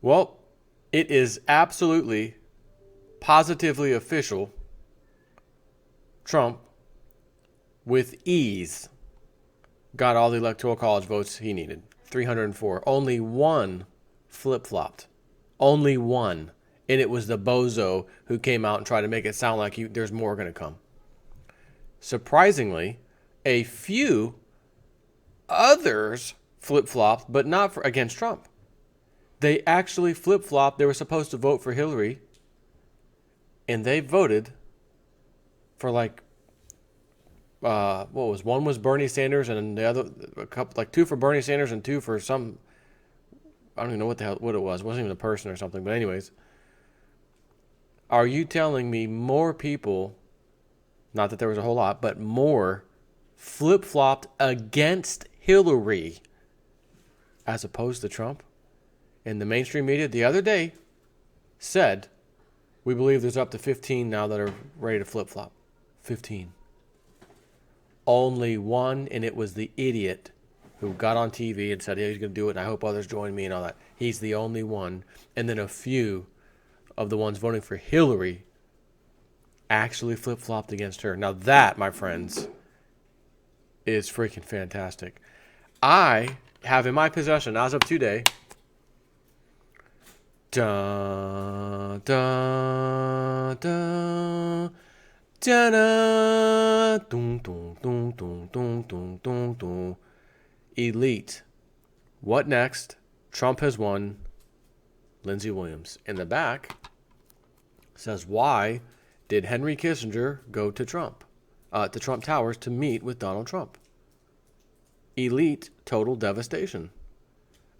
Well, it is absolutely, positively official. Trump, with ease, got all the Electoral College votes he needed. 304. Only one flip-flopped. Only one. And it was the bozo who came out and tried to make it sound like there's more going to come. Surprisingly, a few others flip-flopped, but not against Trump. They actually flip-flopped. They were supposed to vote for Hillary, and they voted for one was Bernie Sanders, and the other two for Bernie Sanders and two for some, I don't even know what it was. It wasn't even a person or something. But anyways, are you telling me more people, not that there was a whole lot, but more flip-flopped against Hillary as opposed to Trump? And the mainstream media the other day said, we believe there's up to 15 now that are ready to flip-flop. 15. Only one, and it was the idiot who got on TV and said, yeah, he's going to do it, and I hope others join me and all that. He's the only one. And then a few of the ones voting for Hillary actually flip-flopped against her. Now that, my friends, is freaking fantastic. I have in my possession, as of today, da da da da da dum dum dum dum dum dum dum dum. Elite. What next? Trump has won. Lindsey Williams. In the back says, why did Henry Kissinger go to Trump Towers to meet with Donald Trump? Elite total devastation.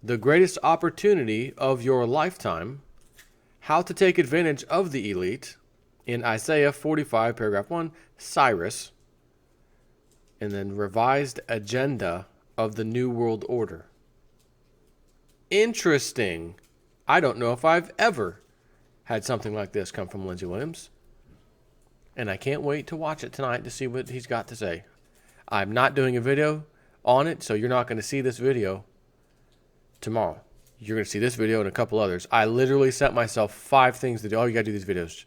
The greatest opportunity of your lifetime. How to take advantage of the elite. In Isaiah 45, paragraph 1, Cyrus. And then revised agenda of the New World Order. Interesting. I don't know if I've ever had something like this come from Lindsey Williams. And I can't wait to watch it tonight to see what he's got to say. I'm not doing a video on it, so you're not going to see this video tomorrow. You're going to see this video and a couple others. I literally set myself 5 things to do. Oh, you got to do these videos.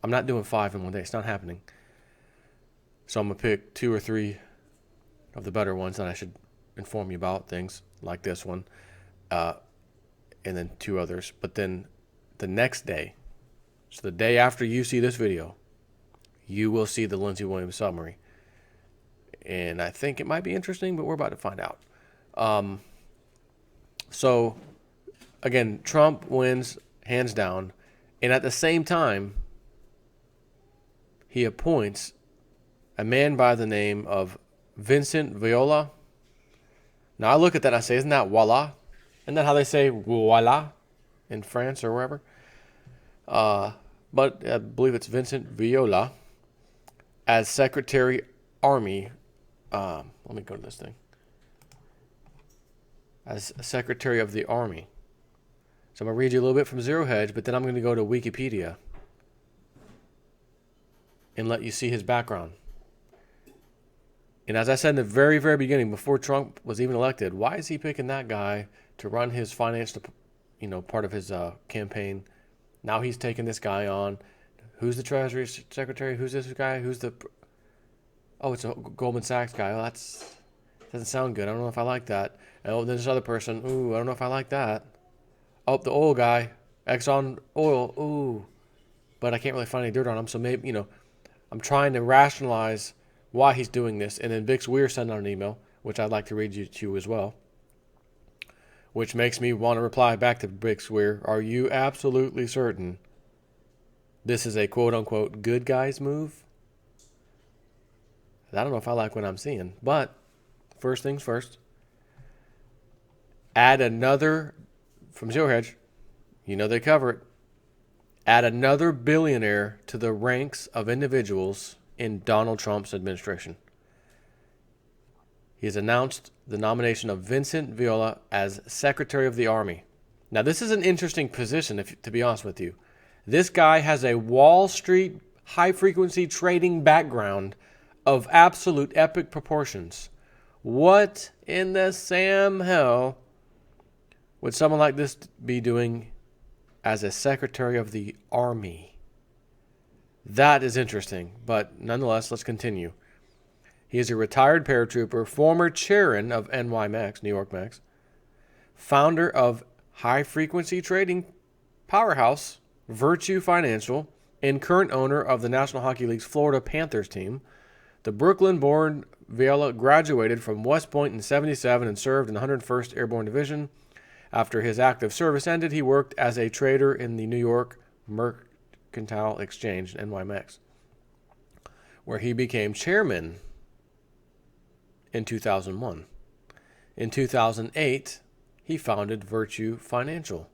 I'm not doing 5 in one day. It's not happening. So I'm going to pick 2 or 3 of the better ones that I should inform you about, things like this one, and then 2 others. But then the next day, so the day after you see this video, you will see the Lindsey Williams summary. And I think it might be interesting, but we're about to find out. So, again, Trump wins hands down. And at the same time, he appoints a man by the name of Vincent Viola. Now, I look at that and I say, isn't that voila? Isn't that how they say voila in France or wherever? But I believe it's Vincent Viola as Secretary Army. Let me go to this thing. As Secretary of the Army. So I'm going to read you a little bit from Zero Hedge, but then I'm going to go to Wikipedia and let you see his background. And as I said in the very, very beginning, before Trump was even elected, why is he picking that guy to run his finance, part of his campaign? Now he's taking this guy on. Who's the Treasury Secretary? Who's this guy? Who's the... Oh, it's a Goldman Sachs guy. Oh, doesn't sound good. I don't know if I like that. Oh, there's this other person. Ooh, I don't know if I like that. Oh, the oil guy. Exxon Oil. Ooh. But I can't really find any dirt on him. So maybe, I'm trying to rationalize why he's doing this. And then Bix Weir sent out an email, which I'd like to read you to as well, which makes me want to reply back to Bix Weir. Are you absolutely certain this is a quote-unquote good guy's move? I don't know if I like what I'm seeing. But first things first. Add another, from Zero Hedge, they cover it. Add another billionaire to the ranks of individuals in Donald Trump's administration. He has announced the nomination of Vincent Viola as Secretary of the Army. Now, this is an interesting position, to be honest with you. This guy has a Wall Street high-frequency trading background of absolute epic proportions. What in the Sam hell would someone like this be doing as a Secretary of the Army? That is interesting, but nonetheless, let's continue. He is a retired paratrooper, former chairman of NYMEX, New York Mex, founder of high-frequency trading powerhouse Virtue Financial, and current owner of the National Hockey League's Florida Panthers team. The Brooklyn-born Viola graduated from West Point in '77 and served in the 101st Airborne Division. After his active service ended, he worked as a trader in the New York Mercantile Exchange, NYMEX, where he became chairman in 2001. In 2008, he founded Virtue Financial.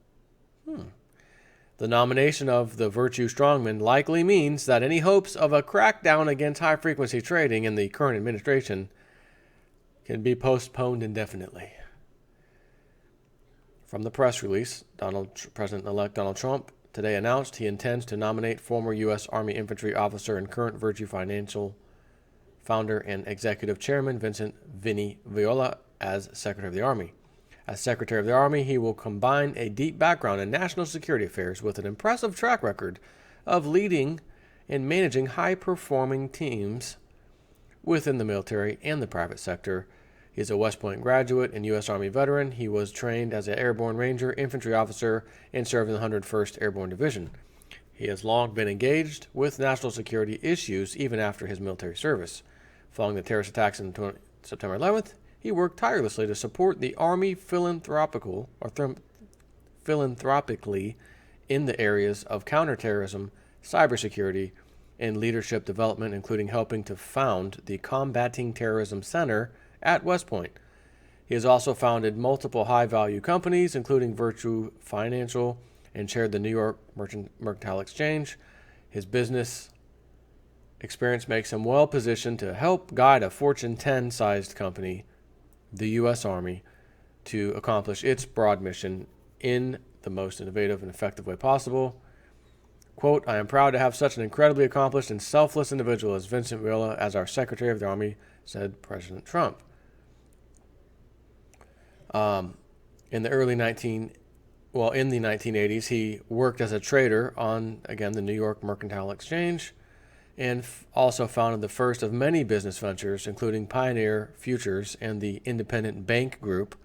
The nomination of the Virtue Strongman likely means that any hopes of a crackdown against high-frequency trading in the current administration can be postponed indefinitely. From the press release, President-elect Donald Trump today announced he intends to nominate former U.S. Army infantry officer and current Virtue Financial founder and executive chairman Vinny Viola as Secretary of the Army. As Secretary of the Army, he will combine a deep background in national security affairs with an impressive track record of leading and managing high-performing teams within the military and the private sector. He is a West Point graduate and U.S. Army veteran. He was trained as an airborne ranger, infantry officer, and served in the 101st Airborne Division. He has long been engaged with national security issues even after his military service. Following the terrorist attacks on September 11th, he worked tirelessly to support the Army philanthropically in the areas of counterterrorism, cybersecurity, and leadership development, including helping to found the Combating Terrorism Center at West Point. He has also founded multiple high-value companies, including Virtue Financial, and chaired the New York Mercantile Exchange. His business experience makes him well-positioned to help guide a Fortune 10-sized company, the U.S. Army, to accomplish its broad mission in the most innovative and effective way possible. Quote, I am proud to have such an incredibly accomplished and selfless individual as Vincent Viola as our Secretary of the Army, said President Trump. In the 1980s, he worked as a trader on, again, the New York Mercantile Exchange, and also founded the first of many business ventures, including Pioneer Futures and the Independent Bank Group.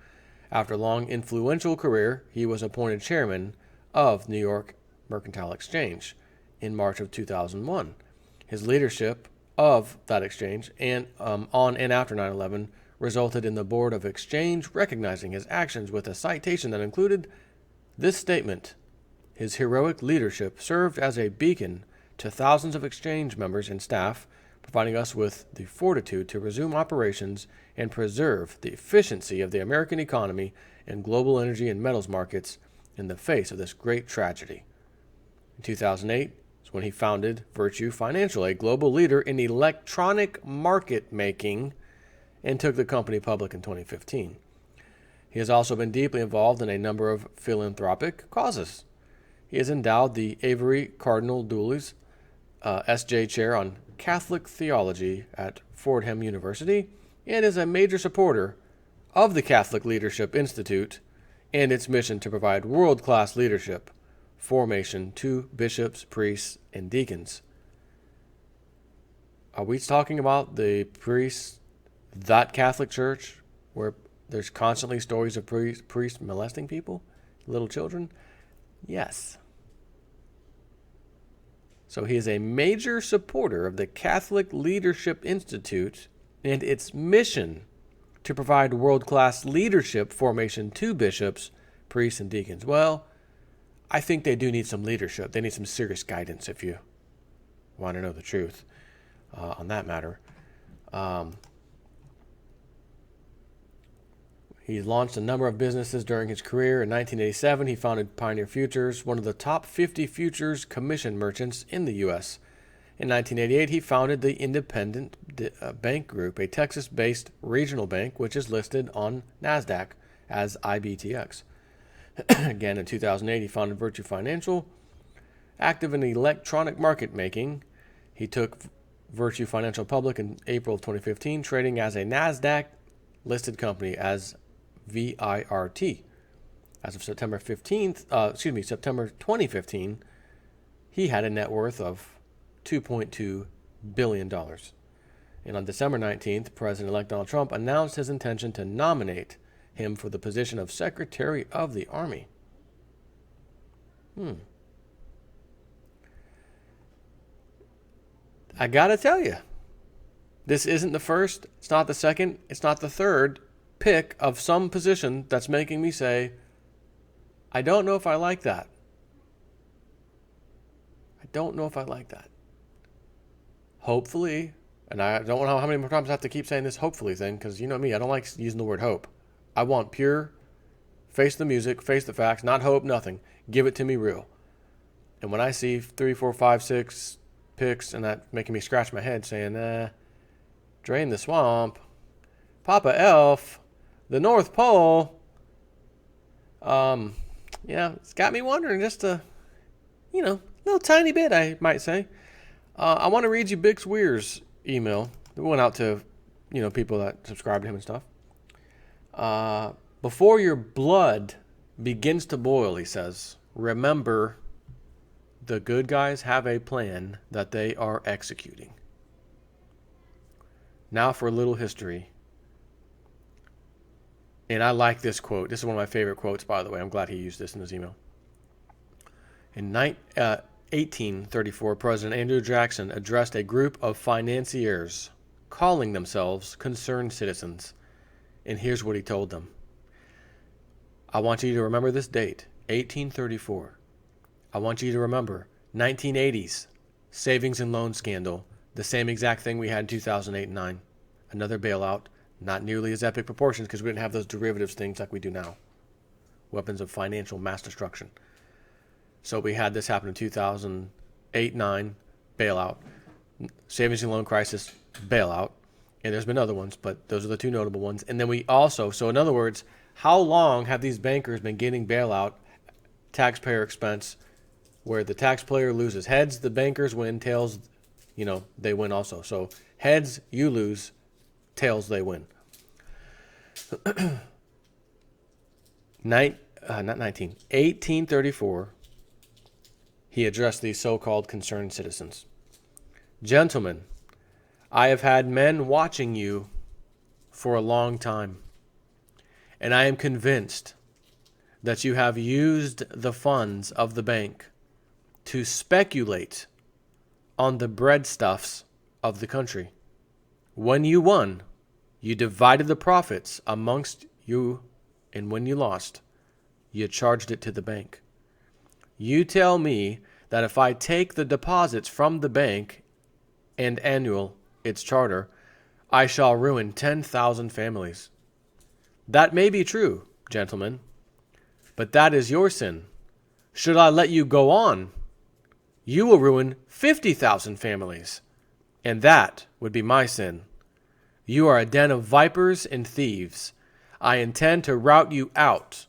After a long, influential career, he was appointed chairman of New York Mercantile Exchange in March of 2001. His leadership of that exchange and on and after 9/11 resulted in the Board of Exchange recognizing his actions with a citation that included this statement: his heroic leadership served as a beacon to thousands of exchange members and staff, providing us with the fortitude to resume operations and preserve the efficiency of the American economy and global energy and metals markets in the face of this great tragedy. In 2008 is when he founded Virtue Financial, a global leader in electronic market making, and took the company public in 2015. He has also been deeply involved in a number of philanthropic causes. He has endowed the Avery Cardinal Dooley's S.J. Chair on Catholic Theology at Fordham University and is a major supporter of the Catholic Leadership Institute and its mission to provide world-class leadership formation to bishops, priests, and deacons. Are we talking about the priests, that Catholic Church, where there's constantly stories of priests molesting people, little children? Yes. So he is a major supporter of the Catholic Leadership Institute and its mission to provide world-class leadership formation to bishops, priests, and deacons. Well, I think they do need some leadership. They need some serious guidance if you want to know the truth on that matter. He launched a number of businesses during his career. In 1987, he founded Pioneer Futures, one of the top 50 futures commission merchants in the U.S. In 1988, he founded the Independent Bank Group, a Texas-based regional bank which is listed on NASDAQ as IBTX. Again, in 2008, he founded Virtue Financial. Active in electronic market making, he took Virtue Financial public in April of 2015, trading as a NASDAQ-listed company as VIRT. As of September 2015, he had a net worth of $2.2 billion. And on December 19th, President-elect Donald Trump announced his intention to nominate him for the position of Secretary of the Army. I gotta tell you, this isn't the first, it's not the second, it's not the third pick of some position that's making me say, I don't know if I like that. I don't know if I like that. Hopefully, and I don't know how many more times I have to keep saying this hopefully thing, because you know me, I don't like using the word hope. I want pure, face the music, face the facts, not hope, nothing. Give it to me real. And when I see 3, 4, 5, 6 picks, and that making me scratch my head saying, drain the swamp, Papa Elf, the North Pole, yeah, it's got me wondering just a, little tiny bit, I might say. I want to read you Bix Weir's email. It went out to, people that subscribe to him and stuff. Before your blood begins to boil, he says, remember the good guys have a plan that they are executing. Now for a little history. And I like this quote. This is one of my favorite quotes, by the way. I'm glad he used this in his email. In 1834, President Andrew Jackson addressed a group of financiers calling themselves concerned citizens. And here's what he told them. I want you to remember this date, 1834. I want you to remember 1980s savings and loan scandal, the same exact thing we had in 2008 and 9. Another bailout, not nearly as epic proportions because we didn't have those derivatives things like we do now. Weapons of financial mass destruction. So we had this happen in 2008-9, bailout. Savings and loan crisis, bailout. And there's been other ones, but those are the two notable ones. And then we also, so in other words, how long have these bankers been getting bailout, taxpayer expense, where the taxpayer loses? Heads, the bankers win. Tails, they win also. So heads, you lose. Tails, they win. 1834, he addressed these so-called concerned citizens. Gentlemen, I have had men watching you for a long time, and I am convinced that you have used the funds of the bank to speculate on the breadstuffs of the country. When you won, you divided the profits amongst you, and when you lost, you charged it to the bank. You tell me that if I take the deposits from the bank and annul its charter, I shall ruin 10,000 families. That may be true, gentlemen, but that is your sin. Should I let you go on, you will ruin 50,000 families, and that would be my sin. You are a den of vipers and thieves. I intend to rout you out,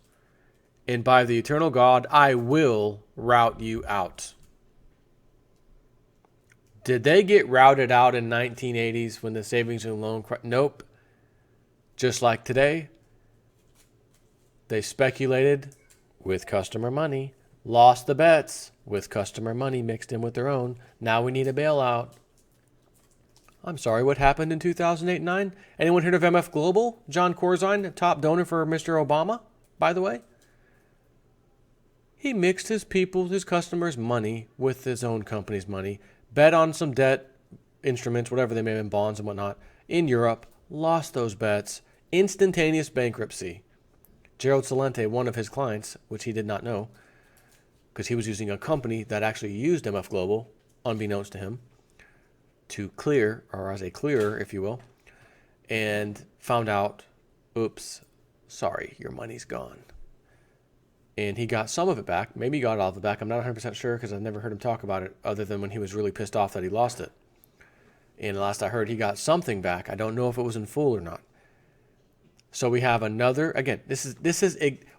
and by the eternal God, I will rout you out. Did they get routed out in 1980s when the savings and loan crisis? Nope. Just like today, they speculated with customer money, lost the bets with customer money mixed in with their own. Now we need a bailout. I'm sorry, what happened in 2008-9? Anyone heard of MF Global? John Corzine, top donor for Mr. Obama, by the way? He mixed his customers' money with his own company's money, bet on some debt instruments, whatever they may have been, bonds and whatnot, in Europe, lost those bets, instantaneous bankruptcy. Gerald Celente, one of his clients, which he did not know, because he was using a company that actually used MF Global, unbeknownst to him, to clear, or as a clearer, if you will, and found out, oops, sorry, your money's gone. And he got some of it back. Maybe he got all of it back. I'm not 100% sure because I've never heard him talk about it other than when he was really pissed off that he lost it. And last I heard, he got something back. I don't know if it was in full or not. So we have another, again,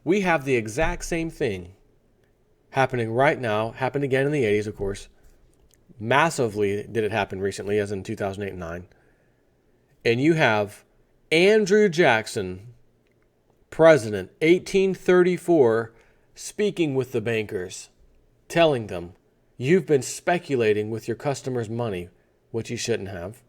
we have the exact same thing happening right now, happened again in the 80s, of course. Massively did it happen recently, as in 2008 and 9. And you have Andrew Jackson President, 1834, speaking with the bankers, telling them, you've been speculating with your customers' money, which you shouldn't have.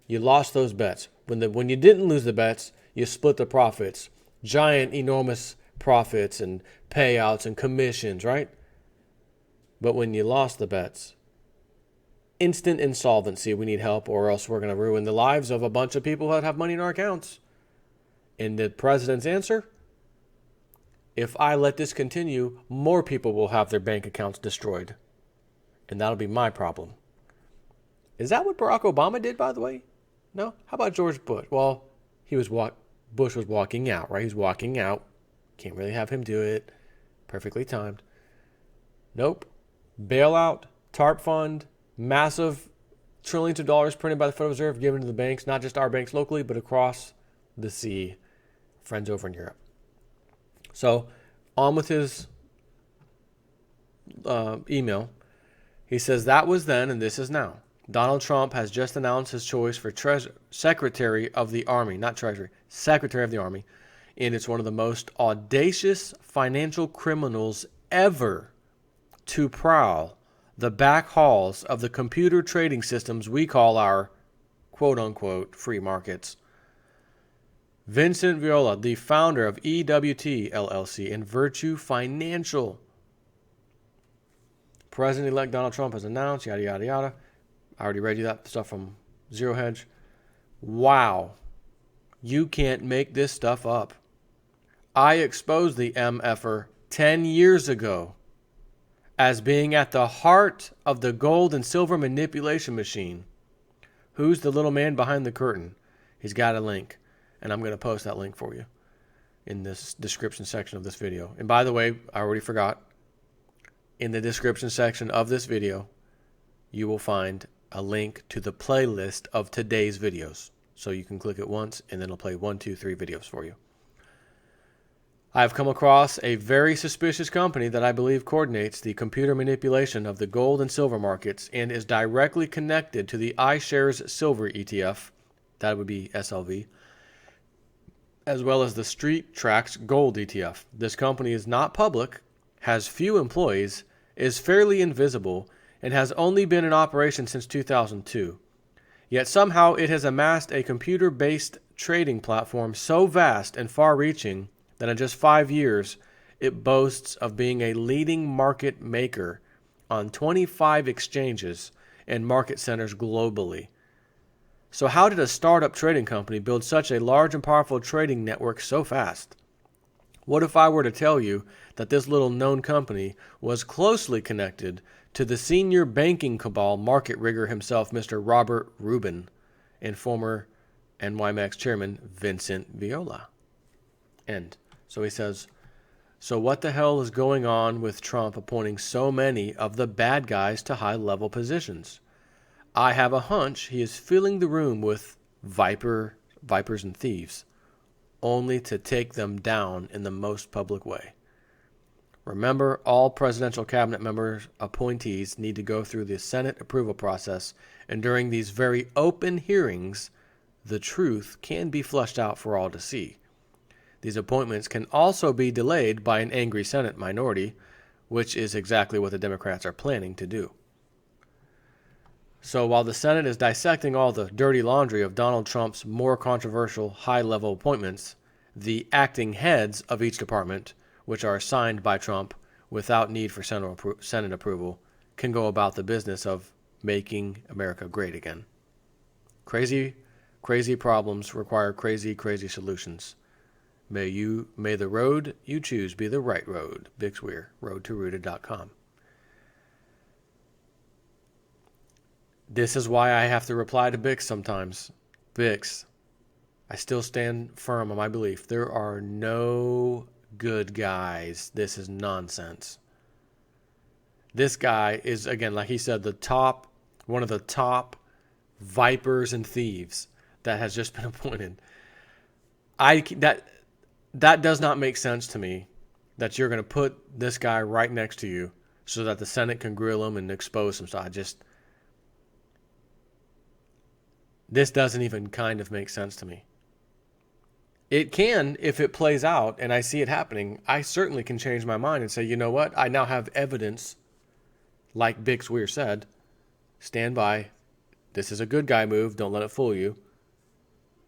You lost those bets. When you didn't lose the bets, you split the profits. Giant, enormous profits and payouts and commissions, right? But when you lost the bets, instant insolvency. We need help or else we're going to ruin the lives of a bunch of people that have money in our accounts. And the president's answer? If I let this continue, more people will have their bank accounts destroyed. And that'll be my problem. Is that what Barack Obama did, by the way? No? How about George Bush? Well, Bush was walking out, right? He's walking out. Can't really have him do it. Perfectly timed. Nope. Bailout, TARP fund, massive trillions of dollars printed by the Federal Reserve given to the banks, not just our banks locally, but across the sea. Friends over in Europe. So, on with his email. He says, that was then and this is now. Donald Trump has just announced his choice for Secretary of the Army, not Treasury, Secretary of the Army, and it's one of the most audacious financial criminals ever to prowl the back halls of the computer trading systems we call our quote-unquote free markets. Vincent Viola, the founder of EWT LLC and Virtue Financial. President-elect Donald Trump has announced, yada, yada, yada. I already read you that stuff from Zero Hedge. Wow. You can't make this stuff up. I exposed the MFer 10 years ago as being at the heart of the gold and silver manipulation machine. Who's the little man behind the curtain? He's got a link, and I'm going to post that link for you in this description section of this video. And by the way, I already forgot, in the description section of this video, you will find a link to the playlist of today's videos. So you can click it once, and then it'll play 1, 2, 3 videos for you. I've come across a very suspicious company that I believe coordinates the computer manipulation of the gold and silver markets and is directly connected to the iShares Silver ETF, that would be SLV, as well as the Street Tracks Gold ETF. This company is not public, has few employees, is fairly invisible, and has only been in operation since 2002. Yet somehow it has amassed a computer-based trading platform so vast and far-reaching that in just 5 years, it boasts of being a leading market maker on 25 exchanges and market centers globally. So how did a startup trading company build such a large and powerful trading network so fast? What if I were to tell you that this little known company was closely connected to the senior banking cabal market rigger himself, Mr. Robert Rubin, and former NYMEX chairman Vincent Viola? End. So he says, so what the hell is going on with Trump appointing so many of the bad guys to high-level positions? I have a hunch he is filling the room with vipers and thieves, only to take them down in the most public way. Remember, all presidential cabinet members appointees need to go through the Senate approval process, and during these very open hearings, the truth can be flushed out for all to see. These appointments can also be delayed by an angry Senate minority, which is exactly what the Democrats are planning to do. So while the Senate is dissecting all the dirty laundry of Donald Trump's more controversial high-level appointments, the acting heads of each department, which are assigned by Trump without need for Senate approval, can go about the business of making America great again. Crazy, crazy problems require crazy, crazy solutions. May the road you choose be the right road. Bix Weir, roadtorooted.com. This is why I have to reply to Bix sometimes. Bix, I still stand firm on my belief. There are no good guys. This is nonsense. This guy is, again, like he said, one of the top vipers and thieves that has just been appointed. That does not make sense to me, that you're going to put this guy right next to you so that the Senate can grill him and expose him. So this doesn't even kind of make sense to me. It can, if it plays out and I see it happening, I certainly can change my mind and say, you know what? I now have evidence, like Bix Weir said, stand by. This is a good guy move. Don't let it fool you.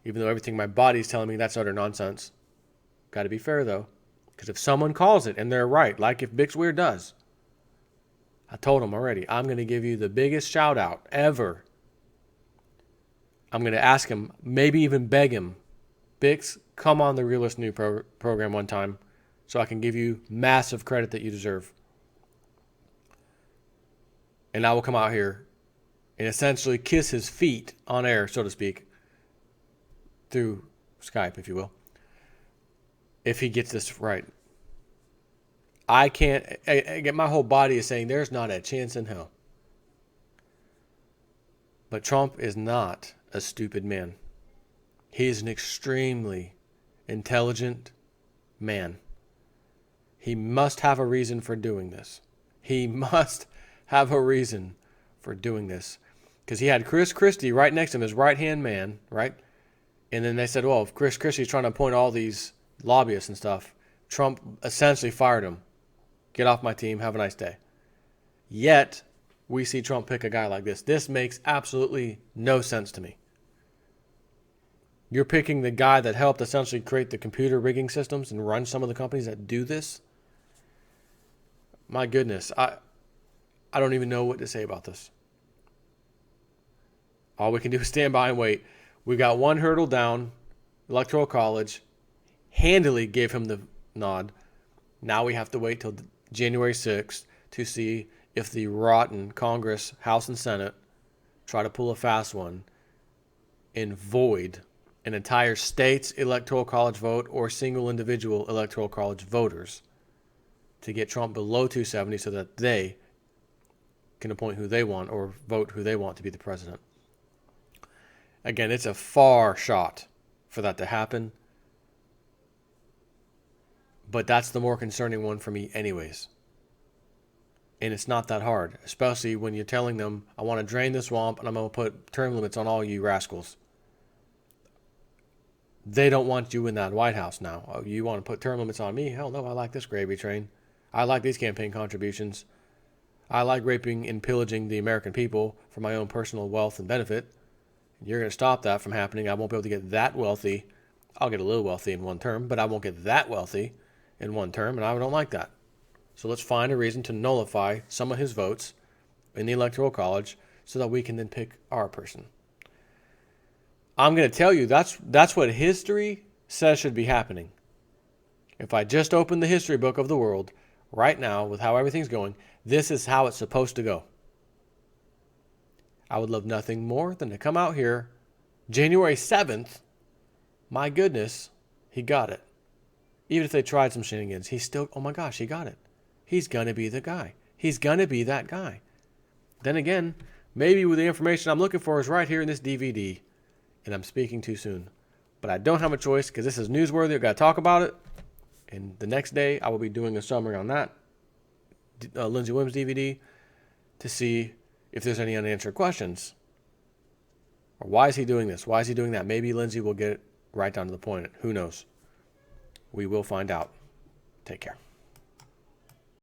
Even though everything my body's telling me that's utter nonsense. Got to be fair, though. Because if someone calls it and they're right, like if Bix Weir does, I told him already, I'm going to give you the biggest shout out ever. I'm going to ask him, maybe even beg him, Bix, come on the Realist New program one time so I can give you massive credit that you deserve. And I will come out here and essentially kiss his feet on air, so to speak, through Skype, if you will, if he gets this right. I can't, my whole body is saying there's not a chance in hell. But Trump is not a stupid man. He is an extremely intelligent man. He must have a reason for doing this. He must have a reason for doing this. Because he had Chris Christie right next to him, his right-hand man, right? And then they said, well, if Chris Christie's trying to appoint all these lobbyists and stuff, Trump essentially fired him. Get off my team. Have a nice day. Yet, we see Trump pick a guy like this. This makes absolutely no sense to me. You're picking the guy that helped essentially create the computer rigging systems and run some of the companies that do this. My goodness, I don't even know what to say about this. All we can do is stand by and wait. We got one hurdle down. Electoral College handily gave him the nod. Now we have to wait till January 6th to see if the rotten Congress, House, and Senate try to pull a fast one and void an entire state's Electoral College vote or single individual Electoral College voters to get Trump below 270 so that they can appoint who they want or vote who they want to be the president. Again, it's a far shot for that to happen, but that's the more concerning one for me anyways. And it's not that hard, especially when you're telling them, I want to drain the swamp and I'm going to put term limits on all you rascals. They don't want you in that White House now. Oh, you want to put term limits on me? Hell no, I like this gravy train. I like these campaign contributions. I like raping and pillaging the American people for my own personal wealth and benefit. You're going to stop that from happening. I won't be able to get that wealthy. I'll get a little wealthy in one term, but I won't get that wealthy in one term, and I don't like that. So let's find a reason to nullify some of his votes in the Electoral College so that we can then pick our person. I'm going to tell you, that's what history says should be happening. If I just open the history book of the world right now with how everything's going, this is how it's supposed to go. I would love nothing more than to come out here January 7th. My goodness, he got it. Even if they tried some shenanigans, he's still, oh my gosh, he got it. He's going to be the guy. He's going to be that guy. Then again, maybe with the information I'm looking for is right here in this DVD, and I'm speaking too soon. But I don't have a choice because this is newsworthy. I've got to talk about it. And the next day, I will be doing a summary on that Lindsey Williams DVD to see if there's any unanswered questions. Or why is he doing this? Why is he doing that? Maybe Lindsey will get it right down to the point. Who knows? We will find out. Take care.